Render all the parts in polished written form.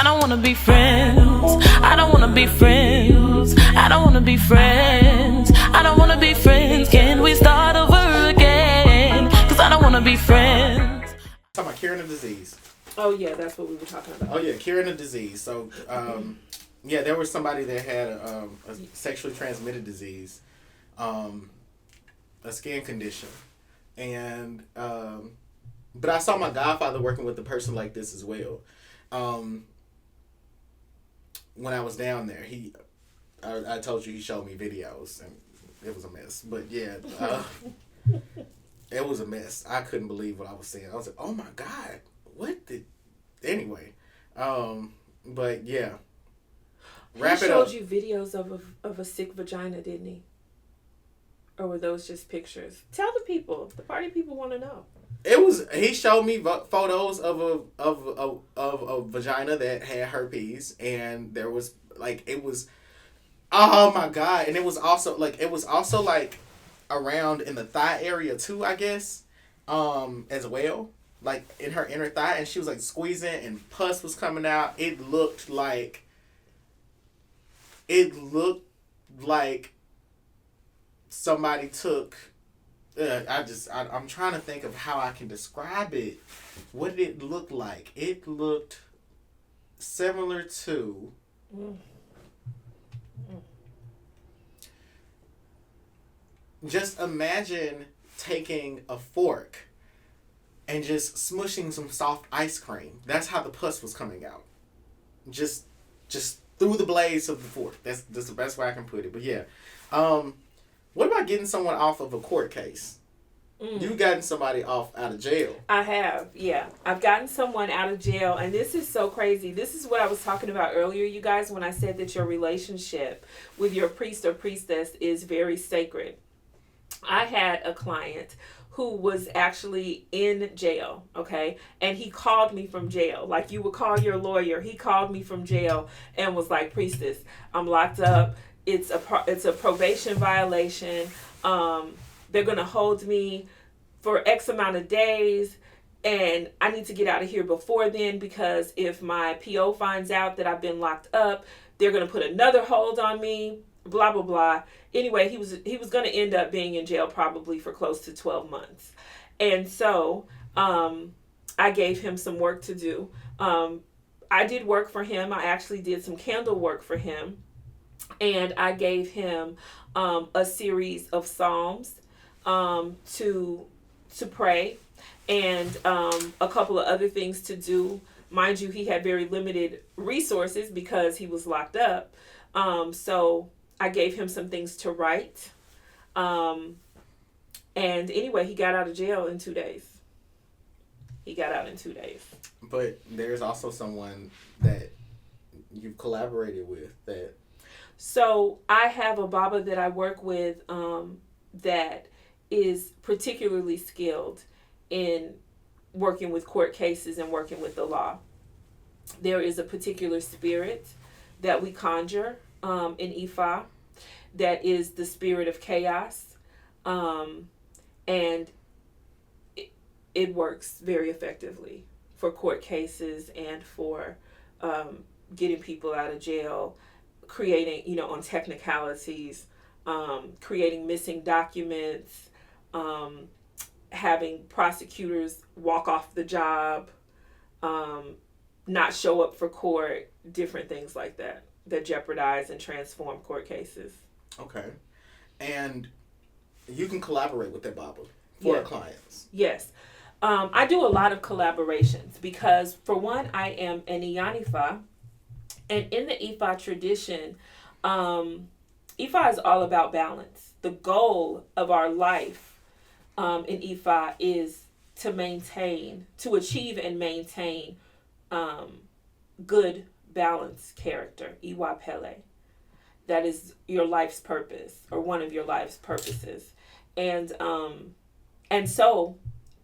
I don't wanna be friends. I don't wanna be friends. I don't wanna be friends. I don't wanna be friends. Can we start over again? Cause I don't wanna be friends. Talking about curing a disease. Oh yeah, that's what we were talking about. Oh yeah, curing a disease. So yeah, there was somebody that had a sexually transmitted disease, a skin condition, and but I saw my godfather working with a person like this as well. When I was down there, I told you he showed me videos, and it was a mess. But yeah, it was a mess. I couldn't believe what I was seeing. I was like, oh my God, what did... Anyway, but yeah. He showed you videos of a sick vagina, didn't he? Or were those just pictures? Tell the people. The party people want to know. He showed me photos of a vagina that had herpes, and there was oh my God, and it was also like around in the thigh area too, I guess, as well, like in her inner thigh, and she was like squeezing and pus was coming out. It looked like somebody took... I'm trying to think of how I can describe it. What did it look like? It looked similar to... Just imagine taking a fork and just smushing some soft ice cream. That's how the pus was coming out. Just through the blades of the fork. That's the best way I can put it. But yeah. What about getting someone off of a court case? You've gotten somebody out of jail. I have, yeah. I've gotten someone out of jail, and this is so crazy. This is what I was talking about earlier, you guys, when I said that your relationship with your priest or priestess is very sacred. I had a client who was actually in jail, okay? And he called me from jail. Like you would call your lawyer. He called me from jail and was like, priestess, I'm locked up. It's a probation violation. They're going to hold me for X amount of days, and I need to get out of here before then, because if my PO finds out that I've been locked up, they're going to put another hold on me, blah, blah, blah. Anyway, he was going to end up being in jail probably for close to 12 months. And so I gave him some work to do. I did work for him. I actually did some candle work for him. And I gave him a series of psalms to pray, and a couple of other things to do. Mind you, he had very limited resources because he was locked up. So I gave him some things to write. And anyway, he got out of jail in 2 days. But there's also someone that you've collaborated with that... So I have a Baba that I work with that is particularly skilled in working with court cases and working with the law. There is a particular spirit that we conjure in Ifa that is the spirit of chaos, and it works very effectively for court cases and for getting people out of jail, creating, on technicalities, creating missing documents, having prosecutors walk off the job, not show up for court, different things like that jeopardize and transform court cases. Okay. And you can collaborate with that Baba for clients. Yes. I do a lot of collaborations because, for one, I am an Iyanifa. And in the Ifa tradition, Ifa is all about balance. The goal of our life in Ifa is to achieve and maintain good, balanced character, Iwa Pele. That is your life's purpose, or one of your life's purposes. And so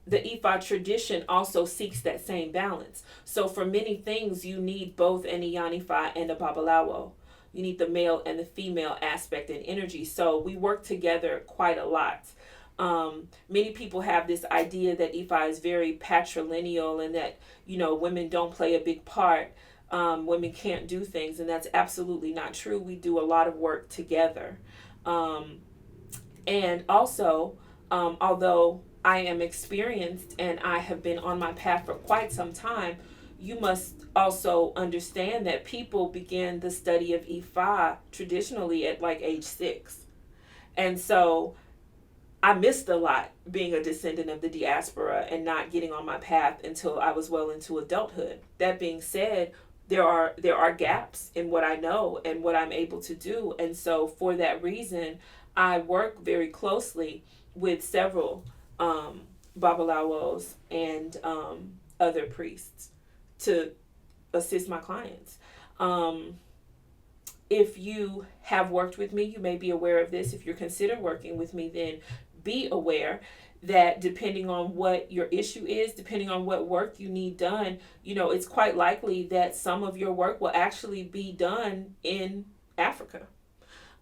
the Ifa tradition also seeks that same balance. So for many things, you need both an Iyanifa and a Babalawo. You need the male and the female aspect and energy. So we work together quite a lot. Many people have this idea that Ifa is very patrilineal and that, women don't play a big part. women can't do things, and that's absolutely not true. We do a lot of work together. And also, although I am experienced and I have been on my path for quite some time, you must also understand that people begin the study of Ifa traditionally at like age 6. And so I missed a lot being a descendant of the diaspora and not getting on my path until I was well into adulthood. That being said, there are gaps in what I know and what I'm able to do. And so for that reason, I work very closely with several babalawos and other priests to assist my clients. If you have worked with me, you may be aware of this. If you're considering working with me, then be aware that depending on what your issue is, depending on what work you need done, it's quite likely that some of your work will actually be done in Africa.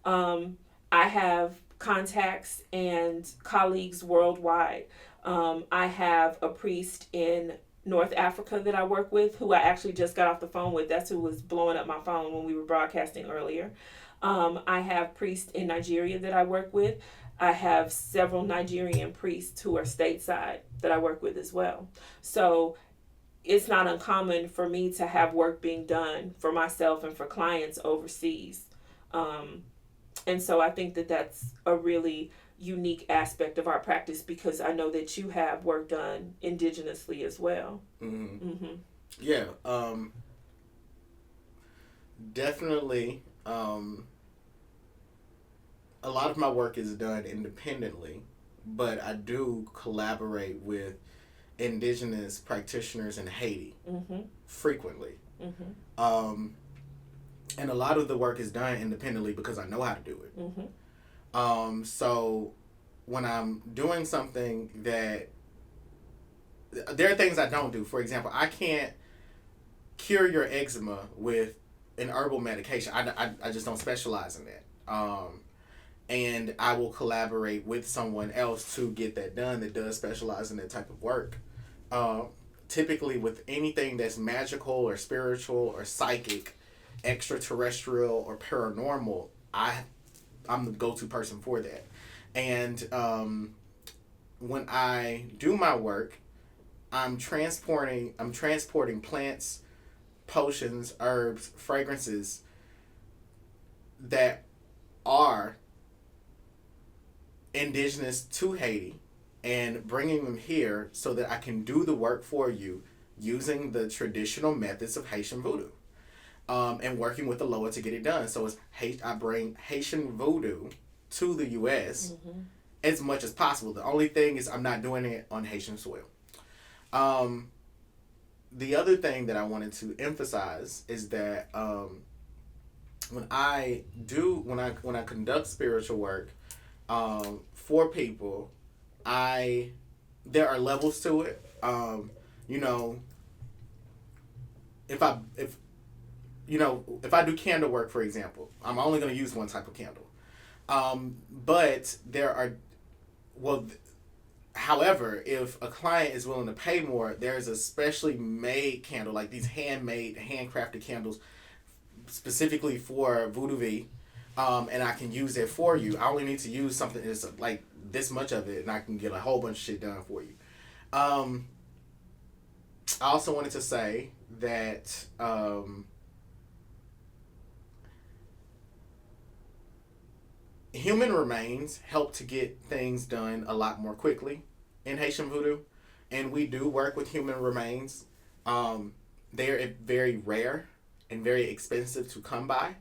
I have contacts and colleagues worldwide. I have a priest in North Africa that I work with, who I actually just got off the phone with. That's who was blowing up my phone when we were broadcasting earlier. I have priests in Nigeria that I work with. I have several Nigerian priests who are stateside that I work with as well. So it's not uncommon for me to have work being done for myself and for clients overseas. And so I think that that's a really unique aspect of our practice, because I know that you have work done indigenously as well. Mm-hmm. Mm-hmm. Yeah, definitely. A lot of my work is done independently, but I do collaborate with indigenous practitioners in Haiti frequently. Mm-hmm. And a lot of the work is done independently because I know how to do it. Mm-hmm. So when I'm doing something that, there are things I don't do. For example, I can't cure your eczema with an herbal medication. I just don't specialize in that. And I will collaborate with someone else to get that done that does specialize in that type of work. Typically with anything that's magical or spiritual or psychic, extraterrestrial or paranormal, I'm the go-to person for that. And when I do my work, I'm transporting plants, potions, herbs, fragrances that are indigenous to Haiti and bringing them here so that I can do the work for you using the traditional methods of Haitian voodoo, and working with the Loa to get it done. So I bring Haitian voodoo to the U.S. As much as possible. The only thing is I'm not doing it on Haitian soil. The other thing that I wanted to emphasize is that when I conduct spiritual work for people, there are levels to it. If I do candle work, for example, I'm only going to use one type of candle. But there are, however, if a client is willing to pay more, there's a specially made candle, like these handcrafted candles specifically for Voodoo V. And I can use it for you. I only need to use something that's like this much of it, and I can get a whole bunch of shit done for you. I also wanted to say that human remains help to get things done a lot more quickly in Haitian Voodoo, and we do work with human remains. They're very rare and very expensive to come by.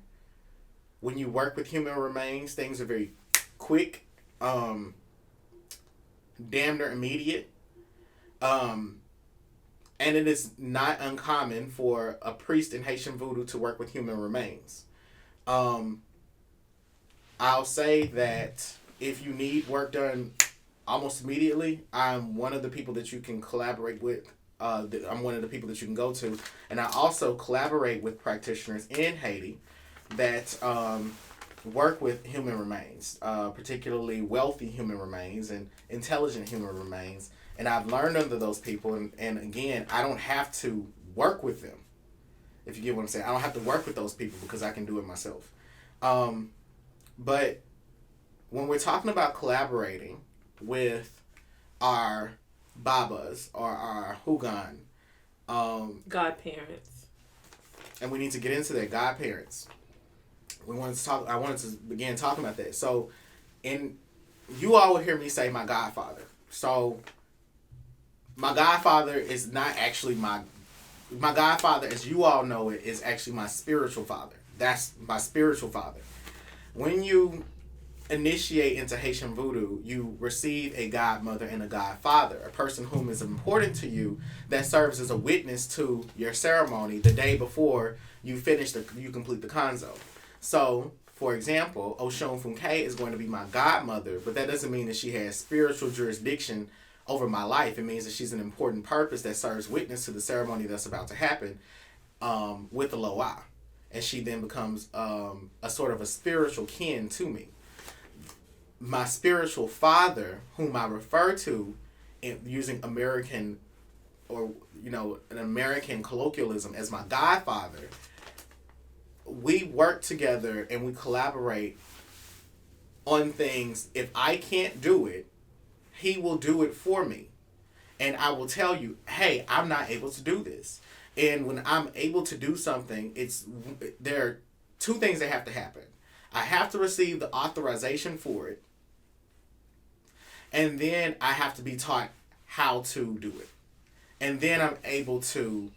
When you work with human remains, things are very quick, damn near immediate. And it is not uncommon for a priest in Haitian Voodoo to work with human remains. I'll say that if you need work done almost immediately, I'm one of the people that you can collaborate with. I'm one of the people that you can go to. And I also collaborate with practitioners in Haiti that work with human remains, particularly wealthy human remains and intelligent human remains. And I've learned under those people. And again, I don't have to work with them. if you get what I'm saying. I don't have to work with those people because I can do it myself. But when we're talking about collaborating with our babas or our hugan, godparents, and we need to get into that, godparents. I wanted to begin talking about that. So, you all will hear me say my godfather. So, my godfather is not actually my godfather, as you all know it, is actually my spiritual father. That's my spiritual father. When you initiate into Haitian voodoo, you receive a godmother and a godfather, a person whom is important to you that serves as a witness to your ceremony the day before you complete the kanzo. So, for example, Osun Funke is going to be my godmother, but that doesn't mean that she has spiritual jurisdiction over my life. It means that she's an important purpose that serves witness to the ceremony that's about to happen with the Loa. And she then becomes a sort of a spiritual kin to me. My spiritual father, whom I refer to using American or, an American colloquialism as my godfather, we work together and we collaborate on things. If I can't do it, he will do it for me. And I will tell you, hey, I'm not able to do this. And when I'm able to do something, there are two things that have to happen. I have to receive the authorization for it. And then I have to be taught how to do it. And then I'm able to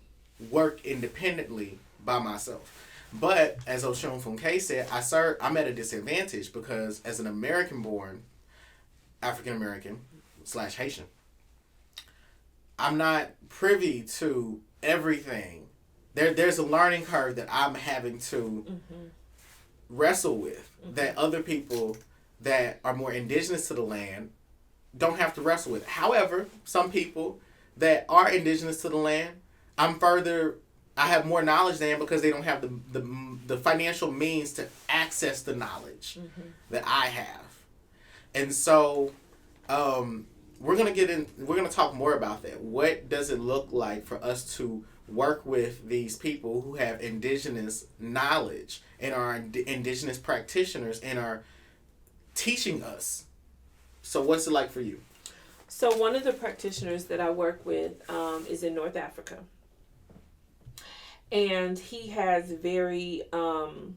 work independently by myself. But as Osun Funke said, I'm at a disadvantage because as an American-born African-American / Haitian, I'm not privy to everything. There's a learning curve that I'm having to wrestle with that other people that are more indigenous to the land don't have to wrestle with. However, some people that are indigenous to the land, I have more knowledge than because they don't have the financial means to access the knowledge that I have. And so we're gonna talk more about that. What does it look like for us to work with these people who have indigenous knowledge and are indigenous practitioners and are teaching us? So what's it like for you? So one of the practitioners that I work with is in North Africa. And he has very, I'm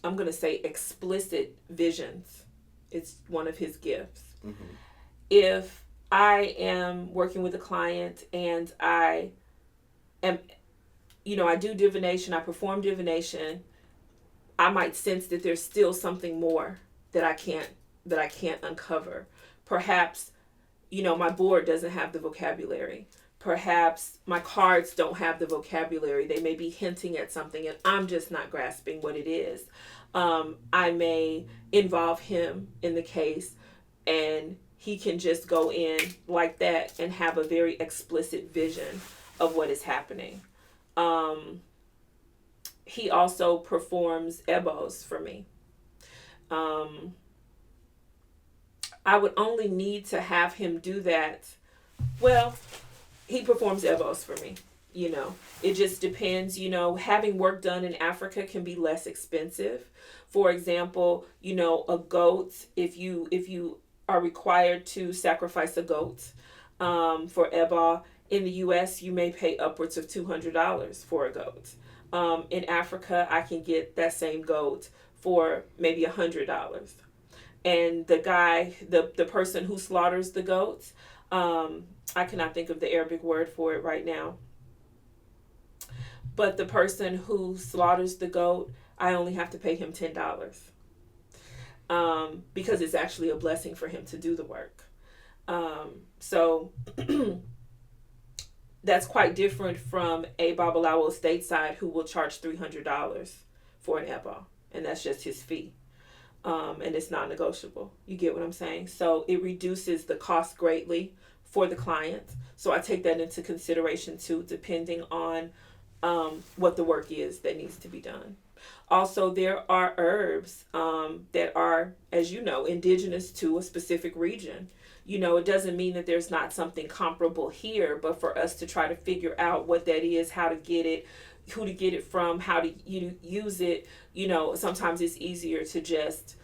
going to say explicit visions. It's one of his gifts. Mm-hmm. If I am working with a client and I am, I do divination, I perform divination, I might sense that there's still something more that I can't uncover. Perhaps, my board doesn't have the vocabulary. Perhaps my cards don't have the vocabulary. They may be hinting at something and I'm just not grasping what it is. I may involve him in the case and he can just go in like that and have a very explicit vision of what is happening. He also performs ebos for me. I would only need to have him do that. Well, he performs ebos for me. It just depends. Having work done in Africa can be less expensive. For example, a goat, if you are required to sacrifice a goat for eba, in the U.S., you may pay upwards of $200 for a goat. In Africa, I can get that same goat for maybe $100. And the guy, the person who slaughters the goats, I cannot think of the Arabic word for it right now. But the person who slaughters the goat, I only have to pay him $10. Because it's actually a blessing for him to do the work. So that's quite different from a Babalawo stateside who will charge $300 for an eba. And that's just his fee. And it's non-negotiable. You get what I'm saying? So it reduces the cost greatly for the client. So I take that into consideration too, depending on what the work is that needs to be done. Also, there are herbs that are, as you know, indigenous to a specific region. You know, it doesn't mean that there's not something comparable here, but for us to try to figure out what that is, how to get it, who to get it from, how to use it, you know, sometimes it's easier to just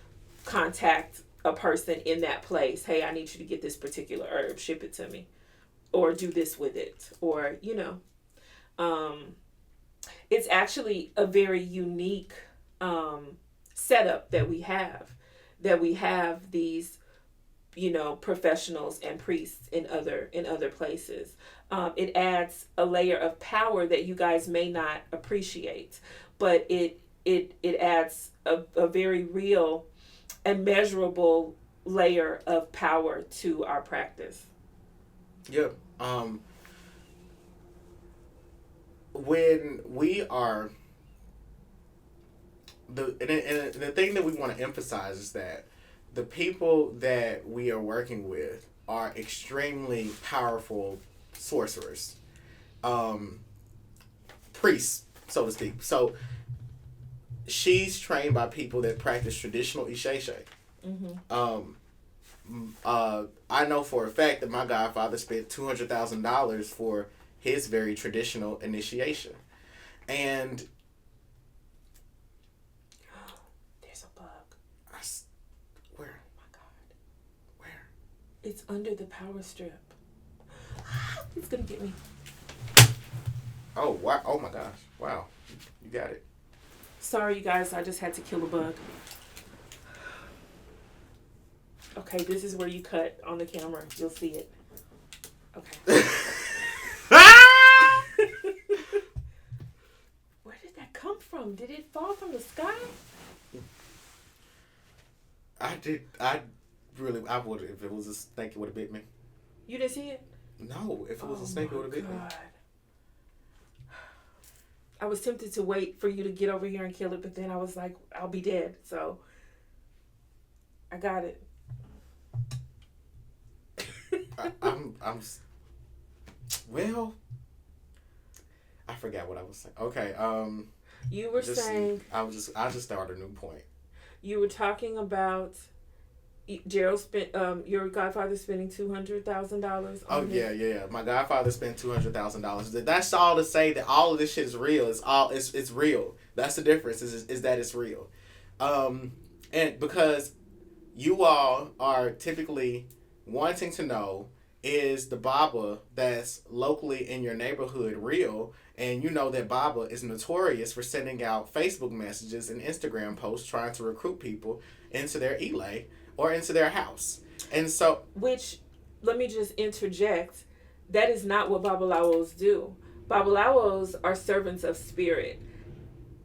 contact a person in that place. Hey, I need you to get this particular herb, ship it to me, or do this with it, or, you know. It's actually a very unique setup that we have these, you know, professionals and priests in other places. It adds a layer of power that you guys may not appreciate, but it adds a very real and measurable layer of power to our practice. Yeah. When we are the thing that we want to emphasize is that the people that we are working with are extremely powerful sorcerers, priests, so to speak. So she's trained by people that practice traditional Isheshe. I know for a fact that my godfather spent $200,000 for his very traditional initiation. And there's a bug. Where? Oh my God. Where? It's under the power strip. It's gonna get me. Oh, wow. Oh my gosh. Wow. You got it. Sorry, you guys. I just had to kill a bug. Okay, this is where you cut on the camera. You'll see it. Okay. Where did that come from? Did it fall from the sky? I would, if it was a snake, it would have bit me. You didn't see it? No, if it was a snake, it would have bit me. I was tempted to wait for you to get over here and kill it, but then I was like, I'll be dead. So I got it. Well, I forgot what I was saying. Okay, you were saying I'll just start a new point. You were talking about Gerald spent your godfather spending $200,000. Oh yeah. My godfather spent $200,000. That's all to say that all of this shit is real. It's real. That's the difference. Is that it's real, and because you all are typically wanting to know, is the Baba that's locally in your neighborhood real? And you know that Baba is notorious for sending out Facebook messages and Instagram posts trying to recruit people into their Elay or into their house. And so... Which, let me just interject, that is not what Babalawos do. Babalawos are servants of spirit.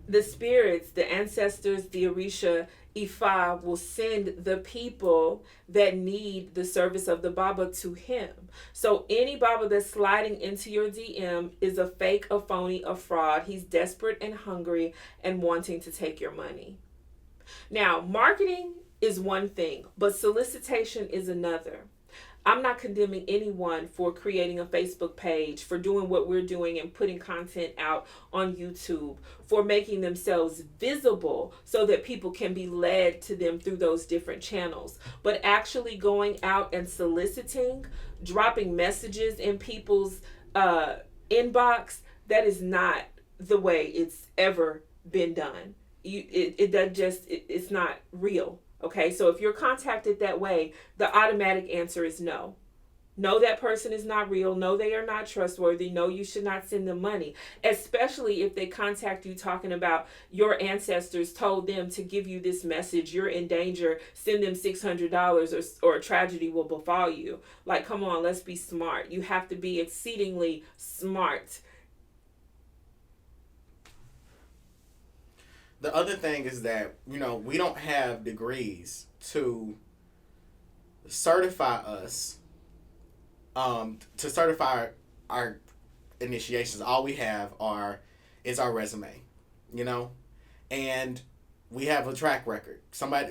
The spirits, the ancestors, the Orisha, Ifa will send the people that need the service of the Baba to him. So any Baba that's sliding into your DM is a fake, a phony, a fraud. He's desperate and hungry and wanting to take your money. Now, marketing is one thing, but solicitation is another. I'm not condemning anyone for creating a Facebook page, for doing what we're doing and putting content out on YouTube, for making themselves visible so that people can be led to them through those different channels. But actually going out and soliciting, dropping messages in people's inbox, that is not the way it's ever been done. It's not real. Okay, so if you're contacted that way, the automatic answer is no. No, that person is not real. No, they are not trustworthy. No, you should not send them money, especially if they contact you talking about your ancestors told them to give you this message. You're in danger. Send them $600 or a tragedy will befall you. Like, come on, let's be smart. You have to be exceedingly smart. The other thing is that, we don't have degrees to certify us, to certify our initiations. All we have is our resume, and we have a track record.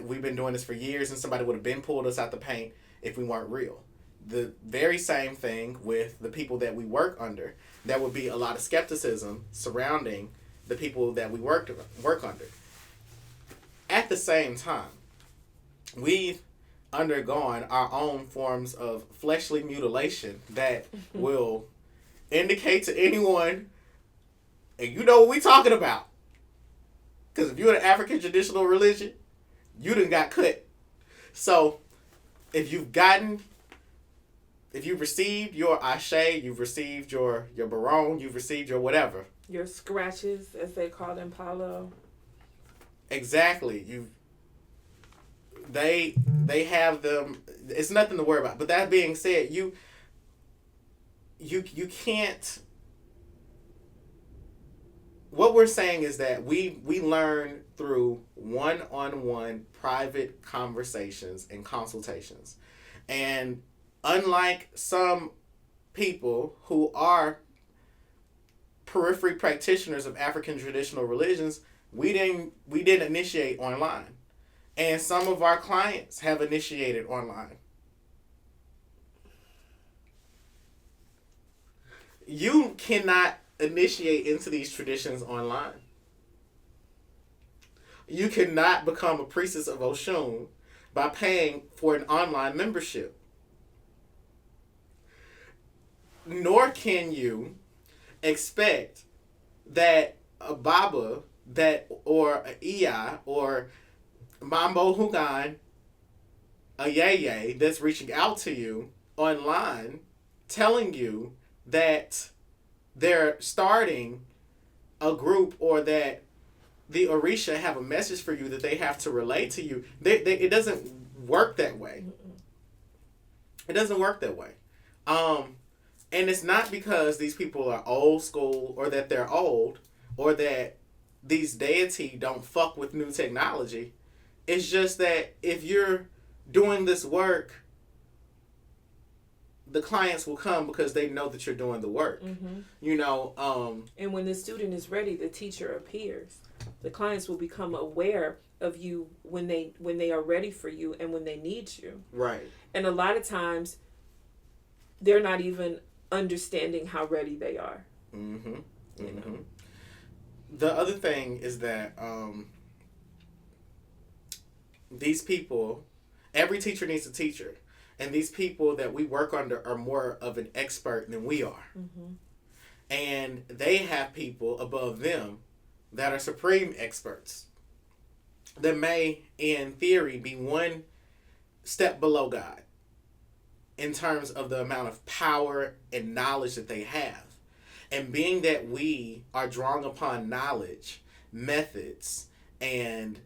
We've been doing this for years, and somebody would have been pulled us out the paint if we weren't real. The very same thing with the people that we work under. There would be a lot of skepticism surrounding the people that we work under. At the same time, we undergone our own forms of fleshly mutilation that will indicate to anyone, and you know what we talking about. Because if you're in an African traditional religion, you done got cut. So, if you've received your ashe, you've received your baron, you've received your whatever. Your scratches, as they call them, Paulo. Exactly. They have them. It's nothing to worry about. But that being said, you can't. What we're saying is that we learn through one-on-one private conversations and consultations. And unlike some people who are periphery practitioners of African traditional religions, we didn't initiate online. And some of our clients have initiated online. You cannot initiate into these traditions online. You cannot become a priestess of Osun by paying for an online membership. Nor can you expect that a Baba or a Iya or Mambo Hugan, a Yeye that's reaching out to you online, telling you that they're starting a group or that the Orisha have a message for you that they have to relay to you. It doesn't work that way. It doesn't work that way. And it's not because these people are old school or that they're old or that these deity don't fuck with new technology. It's just that if you're doing this work, the clients will come because they know that you're doing the work. Mm-hmm. And when the student is ready, the teacher appears. The clients will become aware of you when they are ready for you and when they need you. Right. And a lot of times, they're not even understanding how ready they are. Mm-hmm. Mm-hmm. The other thing is that these people, every teacher needs a teacher. And these people that we work under are more of an expert than we are. Mm-hmm. And they have people above them that are supreme experts that may, in theory, be one step below God in terms of the amount of power and knowledge that they have. And being that we are drawing upon knowledge, methods, and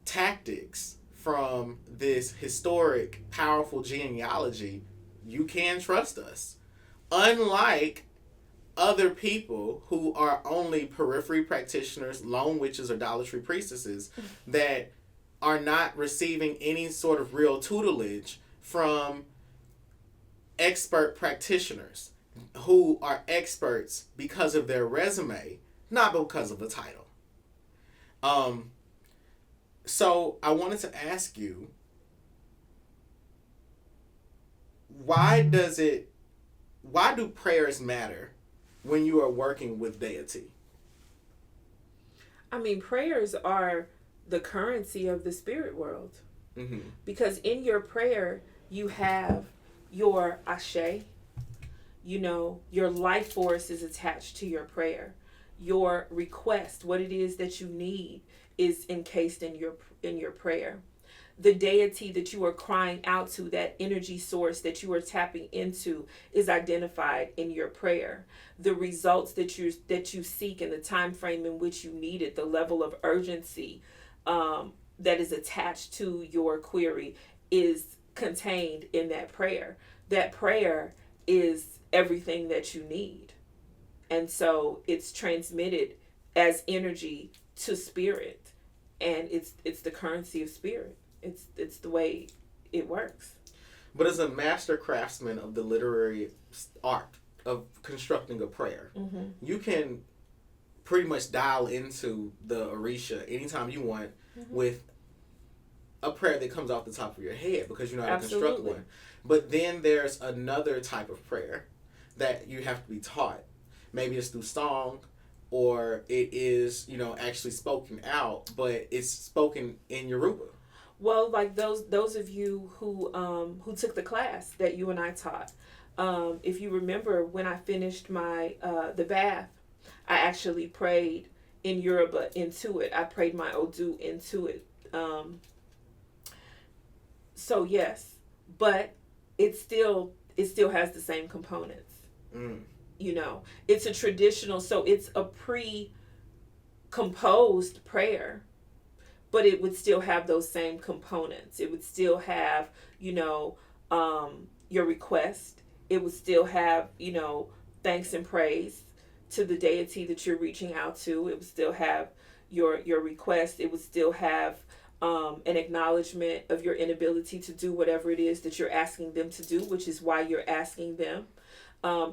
tactics from this historic, powerful genealogy, you can trust us. Unlike other people who are only periphery practitioners, lone witches, or idolatry priestesses that are not receiving any sort of real tutelage from expert practitioners who are experts because of their resume, not because of the title. So I wanted to ask you, why do prayers matter when you are working with deity? I mean, prayers are the currency of the spirit world. Mm-hmm. Because in your prayer, you have your ashe, your life force is attached to your prayer. Your request, what it is that you need, is encased in your prayer. The deity that you are crying out to, that energy source that you are tapping into, is identified in your prayer. The results that you seek and the time frame in which you need it, the level of urgency that is attached to your query, is contained in that prayer. That prayer is everything that you need. And so it's transmitted as energy to spirit. And it's the currency of spirit. It's the way it works. But as a master craftsman of the literary art of constructing a prayer, mm-hmm. you can pretty much dial into the Orisha anytime you want, mm-hmm. with a prayer that comes off the top of your head because you know how to construct one. But then there's another type of prayer that you have to be taught. Maybe it's through song, or it is, actually spoken out, but it's spoken in Yoruba. Well, like those of you who took the class that you and I taught, if you remember when I finished my the bath, I actually prayed in Yoruba into it. I prayed my Odu into it. So yes, but it still has the same components. You know, it's a traditional, so it's a pre-composed prayer, but it would still have those same components. It would still have, you know, your request. It would still have, you know, thanks and praise to the deity that you're reaching out to. It would still have your request. It would still have an acknowledgement of your inability to do whatever it is that you're asking them to do, which is why you're asking them.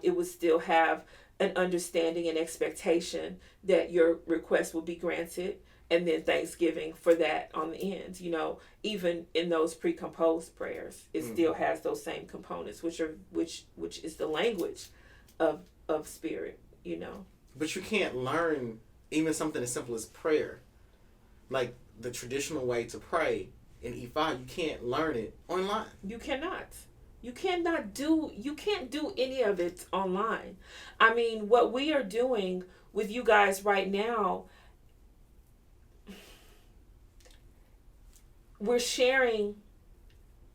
It would still have an understanding and expectation that your request will be granted, and then thanksgiving for that on the end. You know, even in those pre-composed prayers, it still has those same components, which is the language of spirit. You know, but you can't learn even something as simple as prayer, like the traditional way to pray in Ifa. You can't learn it online. You cannot. You can't do any of it online. I mean, what we are doing with you guys right now, we're sharing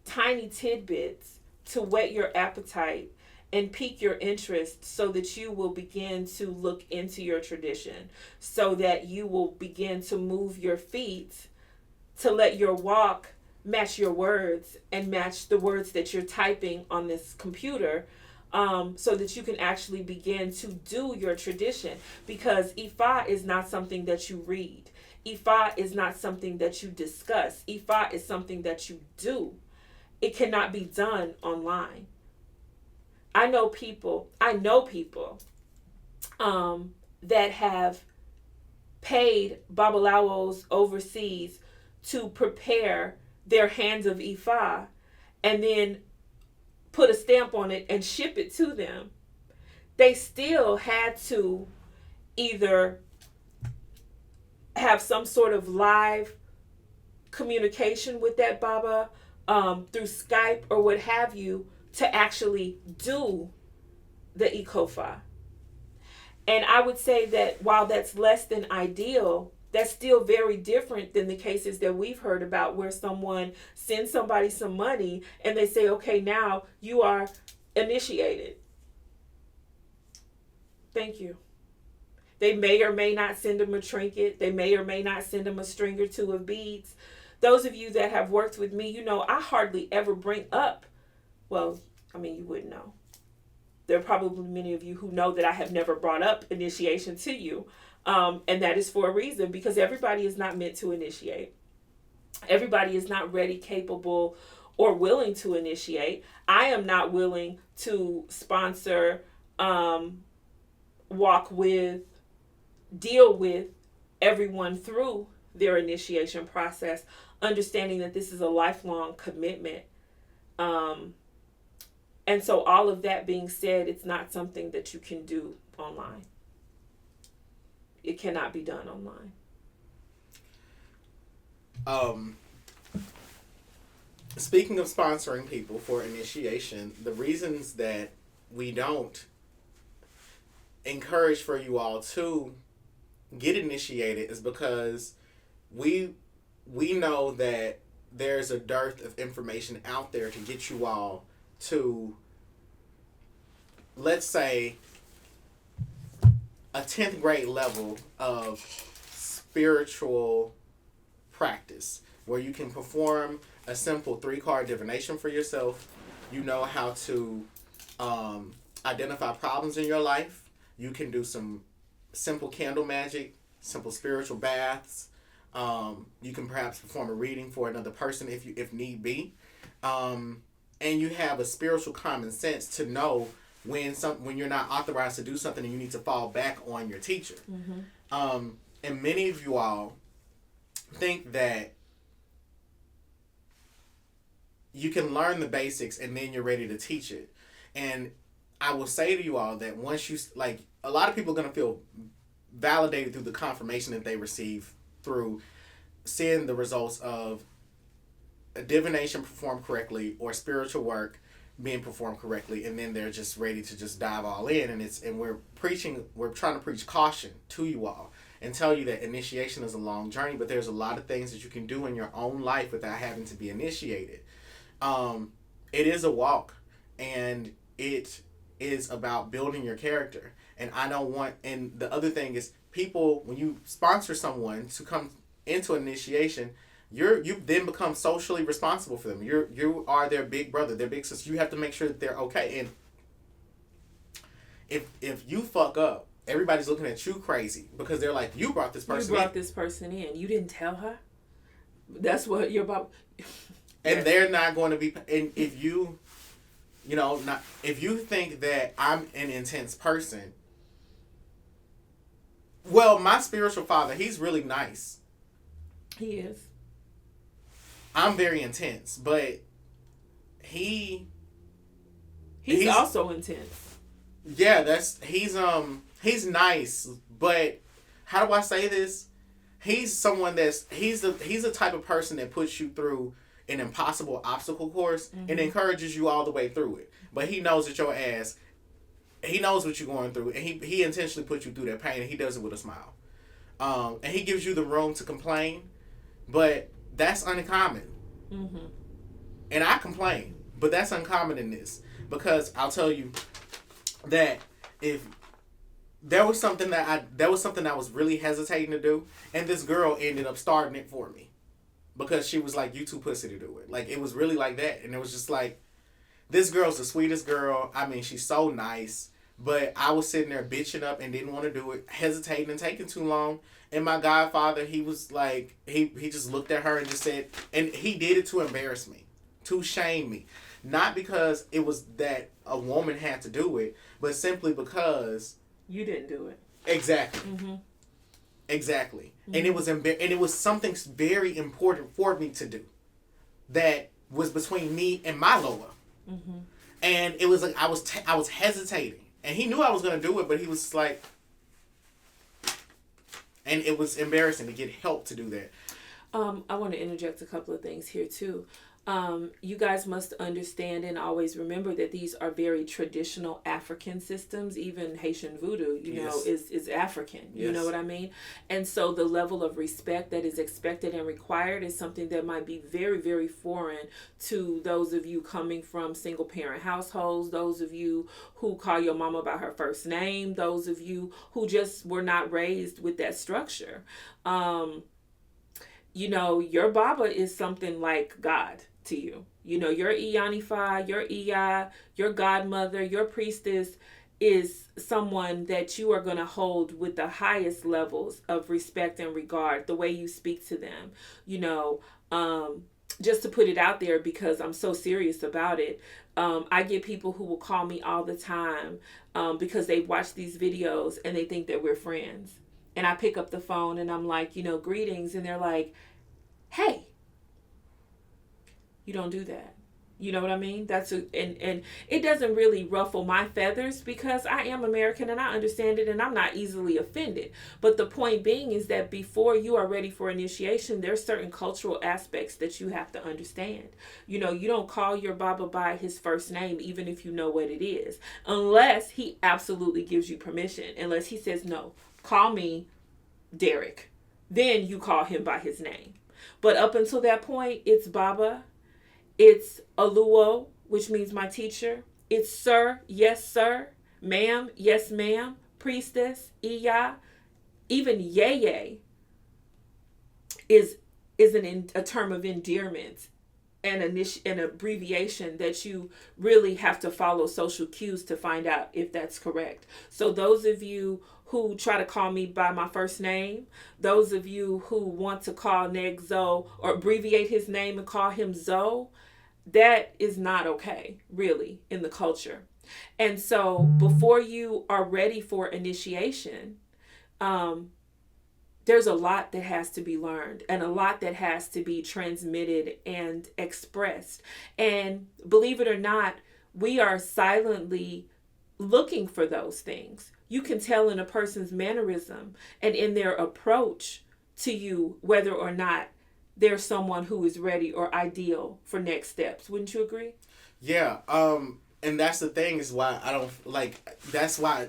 tiny tidbits to whet your appetite and pique your interest so that you will begin to look into your tradition, so that you will begin to move your feet to let your walk match your words and match the words that you're typing on this computer, so that you can actually begin to do your tradition. Because Ifa is not something that you read. Ifa is not something that you discuss. Ifa is something that you do. It cannot be done online. I know people that have paid babalawos overseas to prepare their hands of Ifa and then put a stamp on it and ship it to them. They still had to either have some sort of live communication with that Baba through Skype or what have you to actually do the Ikofa. And I would say that while that's less than ideal, that's still very different than the cases that we've heard about where someone sends somebody some money and they say, okay, now you are initiated. Thank you. They may or may not send them a trinket. They may or may not send them a string or two of beads. Those of you that have worked with me, you know, I hardly ever bring up, well, I mean, you wouldn't know. There are probably many of you who know that I have never brought up initiation to you. And that is for a reason, because everybody is not meant to initiate. Everybody is not ready, capable, or willing to initiate. I am not willing to sponsor, walk with, deal with everyone through their initiation process, understanding that this is a lifelong commitment. And so all of that being said, it's not something that you can do online. It cannot be done online. Speaking of sponsoring people for initiation, the reasons that we don't encourage for you all to get initiated is because we know that there's a dearth of information out there to get you all to, let's say, a 10th grade level of spiritual practice where you can perform a simple 3-card divination for yourself. You know how to identify problems in your life. You can do some simple candle magic, simple spiritual baths. You can perhaps perform a reading for another person if need be. And you have a spiritual common sense to know when you're not authorized to do something and you need to fall back on your teacher. Mm-hmm. And many of you all think that you can learn the basics and then you're ready to teach it. And I will say to you all that once you, like, a lot of people are going to feel validated through the confirmation that they receive through seeing the results of a divination performed correctly or spiritual work being performed correctly, and then they're just ready to just dive all in, and we're trying to preach caution to you all and tell you that initiation is a long journey, but there's a lot of things that you can do in your own life without having to be initiated. It is a walk, and it is about building your character. And the other thing is, people, when you sponsor someone to come into initiation, you then become socially responsible for them. You are their big brother, their big sister. You have to make sure that they're okay. And if you fuck up, everybody's looking at you crazy because they're like, you brought this person in. this person in. You didn't tell her? That's what you're about. And they're not going to be. And if you think that I'm an intense person, well, my spiritual father, he's really nice. He is. I'm very intense, but he's also intense. Yeah, he's nice, but how do I say this? He's someone he's the type of person that puts you through an impossible obstacle course and encourages you all the way through it. But he knows that your ass, he knows what you're going through, and he intentionally puts you through that pain, and he does it with a smile. And he gives you the room to complain, but that's uncommon. Mm-hmm. And I complain, but that's uncommon in this, because I'll tell you that if there was something I was really hesitating to do, and this girl ended up starting it for me, because she was like, "You too pussy to do it." Like, it was really like that, and it was just like, this girl's the sweetest girl. I mean, she's so nice, but I was sitting there bitching up and didn't want to do it, hesitating and taking too long. And my godfather, he was like, he just looked at her and just said, and he did it to embarrass me, to shame me. Not because it was that a woman had to do it, but simply because you didn't do it. Exactly. Mm-hmm. Exactly. Mm-hmm. And it was something very important for me to do that was between me and my Lola. Mm-hmm. And it was like I was hesitating, and he knew I was gonna do it, but he was like, and it was embarrassing to get help to do that. I want to interject a couple of things here too. You guys must understand and always remember that these are very traditional African systems. Even Haitian voodoo, you know, is African. You know what I mean? And so the level of respect that is expected and required is something that might be very, very foreign to those of you coming from single parent households, those of you who call your mama by her first name, those of you who just were not raised with that structure. You know, your Baba is something like God to you. You know, your Iyanifa, your Iya, your godmother, your priestess is someone that you are going to hold with the highest levels of respect and regard, the way you speak to them. You know, just to put it out there, because I'm so serious about it, I get people who will call me all the time because they watch these videos and they think that we're friends. And I pick up the phone and I'm like, you know, greetings. And they're like, hey, you don't do that. You know what I mean? And it doesn't really ruffle my feathers because I am American and I understand it and I'm not easily offended. But the point being is that before you are ready for initiation, there's certain cultural aspects that you have to understand. You know, you don't call your Baba by his first name, even if you know what it is, unless he absolutely gives you permission, unless he says, no, call me Derek. Then you call him by his name. But up until that point, it's Baba, it's Aluo, which means my teacher, it's sir, yes sir, ma'am, yes ma'am, priestess, Iya, even Yeye is a term of endearment and an abbreviation that you really have to follow social cues to find out if that's correct. So those of you who try to call me by my first name, those of you who want to call Neg Zo or abbreviate his name and call him Zo, that is not okay, really, in the culture. And so before you are ready for initiation, there's a lot that has to be learned and a lot that has to be transmitted and expressed. And believe it or not, we are silently looking for those things. You can tell in a person's mannerism and in their approach to you whether or not there's someone who is ready or ideal for next steps. Wouldn't you agree? Yeah. And that's the thing is why I don't like. That's why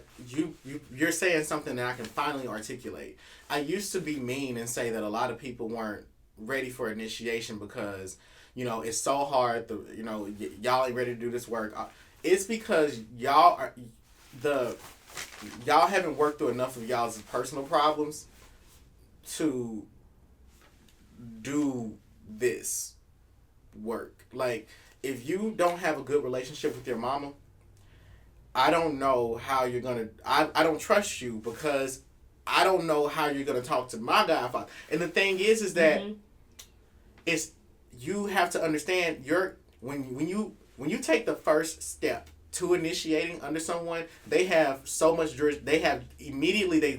you're saying something that I can finally articulate. I used to be mean and say that a lot of people weren't ready for initiation because it's so hard. Y'all ain't ready to do this work. It's because y'all haven't worked through enough of y'all's personal problems to do this work. Like, if you don't have a good relationship with your mama, I don't know how you're gonna. I don't trust you because I don't know how you're gonna talk to my godfather. And the thing is that it's you have to understand when you take the first step to initiating under someone, they have so much. They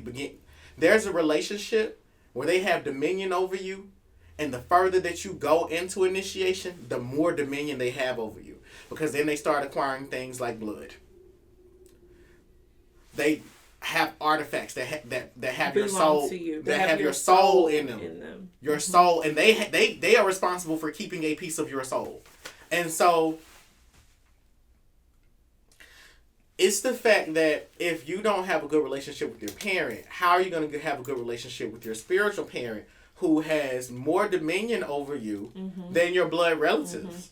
begin. There's a relationship where they have dominion over you. And the further that you go into initiation, the more dominion they have over you. Because then they start acquiring things like blood. They have artifacts that have your soul. To you. That have your soul in them. Your soul. And they are responsible for keeping a piece of your soul. And so it's the fact that if you don't have a good relationship with your parent, how are you going to have a good relationship with your spiritual parent who has more dominion over you than your blood relatives?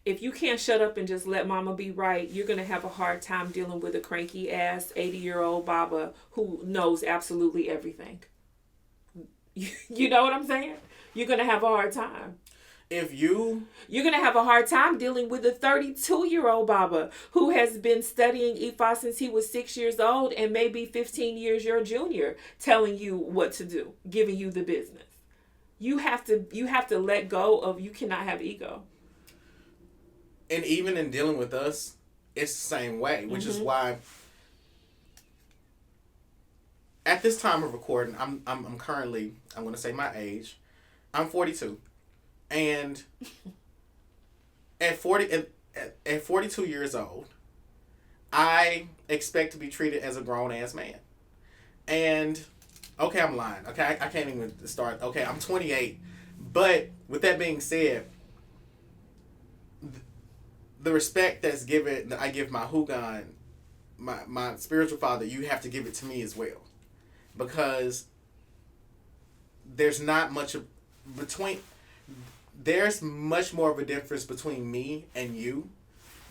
If you can't shut up and just let mama be right, you're going to have a hard time dealing with a cranky ass 80-year-old baba who knows absolutely everything. You know what I'm saying? You're going to have a hard time. You're going to have a hard time dealing with a 32-year-old baba who has been studying Ifa since he was 6 years old and maybe 15 years your junior, telling you what to do, giving you the business. You have to let go of, you cannot have ego. And even in dealing with us, it's the same way, which is why at this time of recording, I'm currently, I'm going to say my age, I'm 42. And at 42 years old, I expect to be treated as a grown-ass man. And, okay, I'm lying. Okay, I can't even start. Okay, I'm 28. But with that being said, the respect that's given, that I give my Hugan, my spiritual father, you have to give it to me as well. Because there's not much of, there's much more of a difference between me and you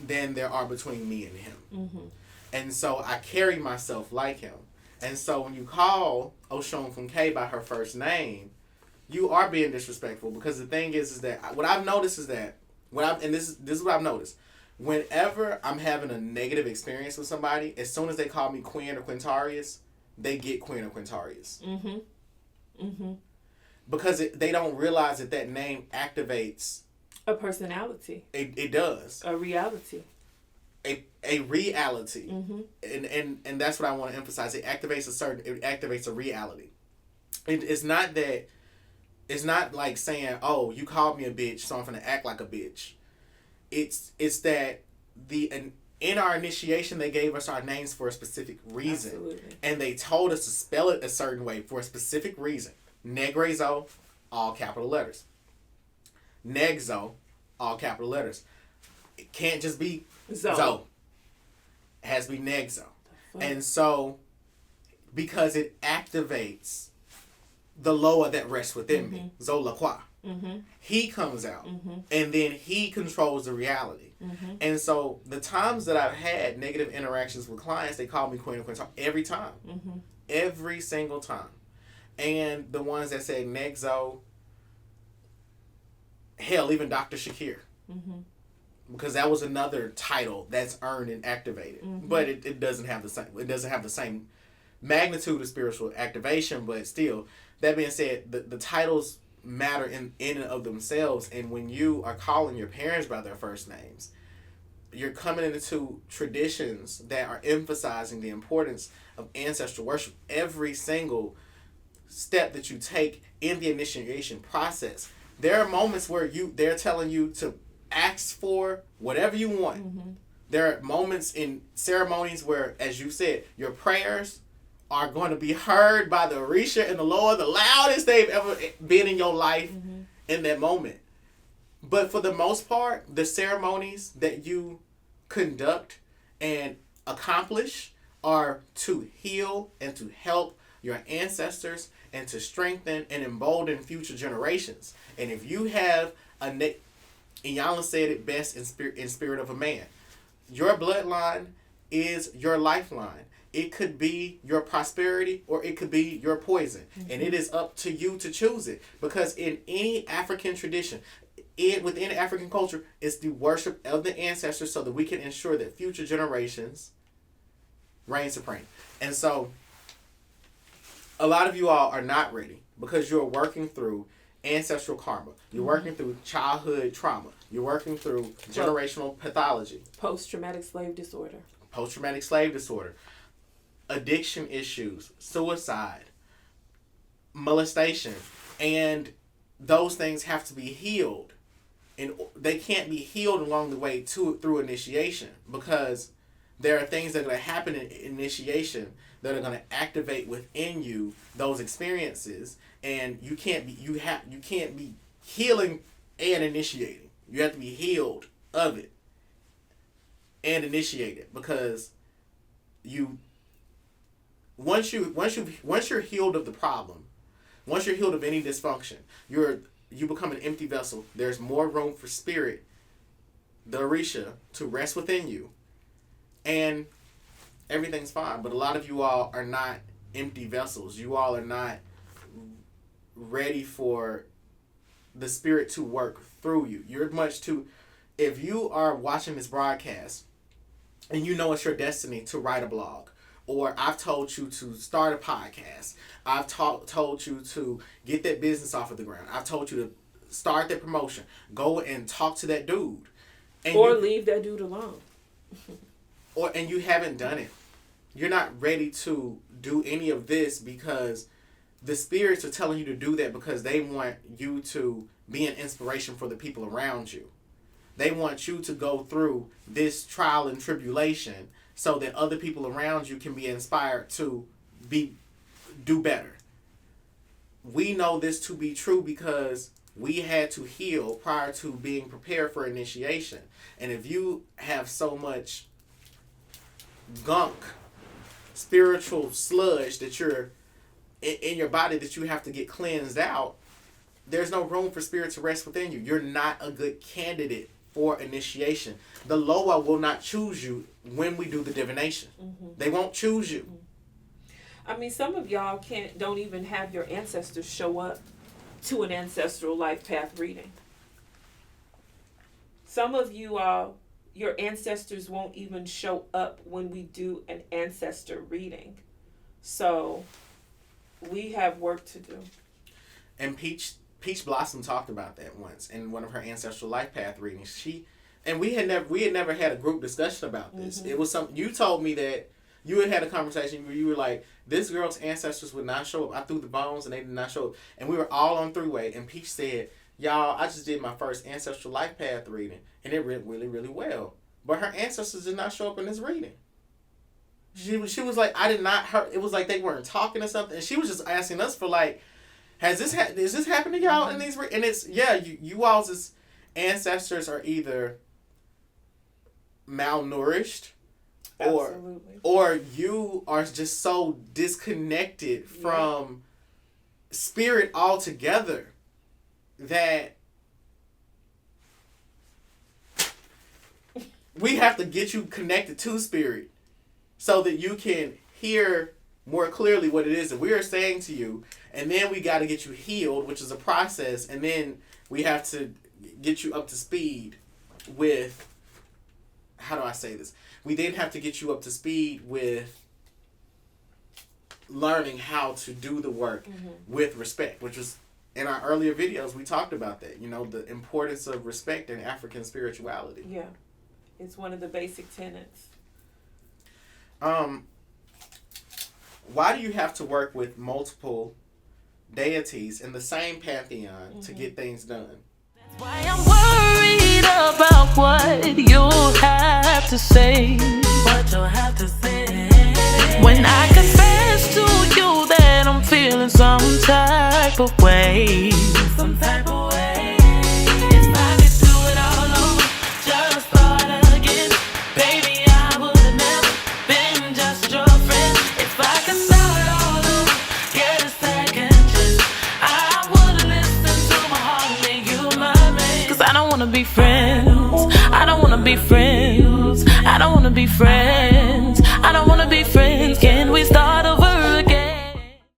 than there are between me and him. And so I carry myself like him. And so when you call Osun Funke by her first name, you are being disrespectful, because the thing is that what I've noticed is that this is what I've noticed. Whenever I'm having a negative experience with somebody, as soon as they call me Queen or Quintarius, they get Queen or Quintarius. Because they don't realize that name activates a personality. It does. A reality. A reality. And that's what I want to emphasize. It activates a reality. It's not like saying, oh, you called me a bitch, so I'm gonna act like a bitch. It's that in our initiation, they gave us our names for a specific reason. Absolutely. And they told us to spell it a certain way for a specific reason. Negrezo, all capital letters. Negzo, all capital letters. It can't just be Zo. It has to be Negzo. And so, because it activates the lower that rests within me, Zolaqua. He comes out, and then he controls the reality. And so, the times that I've had negative interactions with clients, they call me Queen or Queen every time. Every single time. And the ones that said Negzo, hell, even Dr. Shakir. Because that was another title that's earned and activated. But it doesn't have the same magnitude of spiritual activation, but still, that being said, the titles matter in and of themselves. And when you are calling your parents by their first names, you're coming into traditions that are emphasizing the importance of ancestral worship. Every single step that you take in the initiation process, there are moments where they're telling you to ask for whatever you want. There are moments in ceremonies where, as you said, your prayers are going to be heard by the Orisha and the Lord, the loudest they've ever been in your life. in that moment. But for the most part, the ceremonies that you conduct and accomplish are to heal and to help your ancestors and to strengthen and embolden future generations. And if you have Iyanla said it best in Spirit of a Man, your bloodline is your lifeline. It could be your prosperity or it could be your poison. Mm-hmm. And it is up to you to choose it. Because in any African tradition, within African culture, it's the worship of the ancestors so that we can ensure that future generations reign supreme. And so a lot of you all are not ready because you're working through ancestral karma. You're working through childhood trauma. You're working through generational pathology. Post-traumatic slave disorder. Post-traumatic slave disorder. Addiction issues. Suicide. Molestation. And those things have to be healed. And they can't be healed along the way through initiation, because there are things that are going to happen in initiation that are going to activate within you those experiences, and you can't be healing and initiating. You have to be healed of it and initiate it, because once you're healed of the problem, once you're healed of any dysfunction, you become an empty vessel. There's more room for spirit, the Orisha, to rest within you, and everything's fine. But a lot of you all are not empty vessels. You all are not ready for the spirit to work through you. If you are watching this broadcast and you know it's your destiny to write a blog, or I've told you to start a podcast, I've told you to get that business off of the ground, I've told you to start that promotion, go and talk to that dude. Or leave that dude alone. And you haven't done it. You're not ready to do any of this because the spirits are telling you to do that because they want you to be an inspiration for the people around you. They want you to go through this trial and tribulation so that other people around you can be inspired to do better. We know this to be true because we had to heal prior to being prepared for initiation. And if you have so much gunk, spiritual sludge that you're in your body that you have to get cleansed out, there's no room for spirit to rest within you. You're not a good candidate for initiation. The Loa will not choose you when we do the divination. Mm-hmm. They won't choose you. I mean, some of y'all don't even have your ancestors show up to an ancestral life path reading. Some of you all, your ancestors won't even show up when we do an ancestor reading. So we have work to do. And Peach Blossom talked about that once in one of her ancestral life path readings. We had never had a group discussion about this. Mm-hmm. It was something you told me that you had a conversation where you were like, this girl's ancestors would not show up. I threw the bones and they did not show up. And we were all on three-way. And Peach said, y'all, I just did my first ancestral life path reading and it went really, really well. But her ancestors did not show up in this reading. She was like, I did not hurt. It was like they weren't talking or something. And she was just asking us for like, is this happening to y'all in these? And it's, you all's ancestors are either malnourished or you are just so disconnected from spirit altogether that we have to get you connected to spirit so that you can hear more clearly what it is that we are saying to you. And then we got to get you healed, which is a process. And then we have to get you up to speed with, how do I say this? We then have to get you up to speed with learning how to do the work with respect, which was in our earlier videos, we talked about that, the importance of respect in African spirituality. Yeah. It's one of the basic tenets. Why do you have to work with multiple deities in the same pantheon to get things done? That's why I'm worried about what you'll have to say. What you'll have to say. When I confess to you that I'm feeling some type of way. Some type of way. Cause I don't wanna be friends. I don't wanna be friends. I don't wanna be friends.